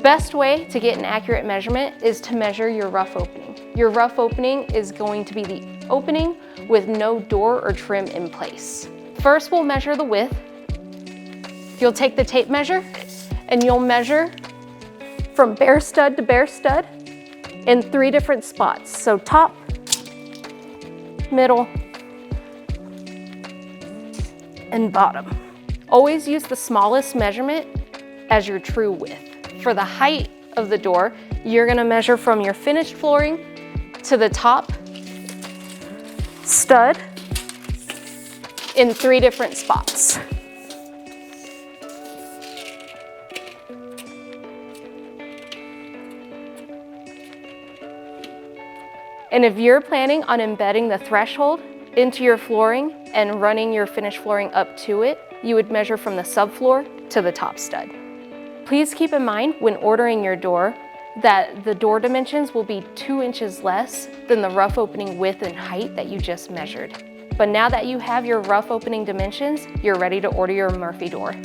best way to get an accurate measurement is to measure your rough opening. Your rough opening is going to be the opening with no door or trim in place. First, we'll measure the width. You'll take the tape measure and you'll measure from bare stud to bare stud in 3 different spots. So top, middle, and bottom. Always use the smallest measurement as your true width. For the height of the door, you're gonna measure from your finished flooring to the top stud in 3 different spots. And if you're planning on embedding the threshold into your flooring and running your finished flooring up to it, you would measure from the subfloor to the top stud. Please keep in mind when ordering your door that the door dimensions will be 2 inches less than the rough opening width and height that you just measured. But now that you have your rough opening dimensions, you're ready to order your Murphy door.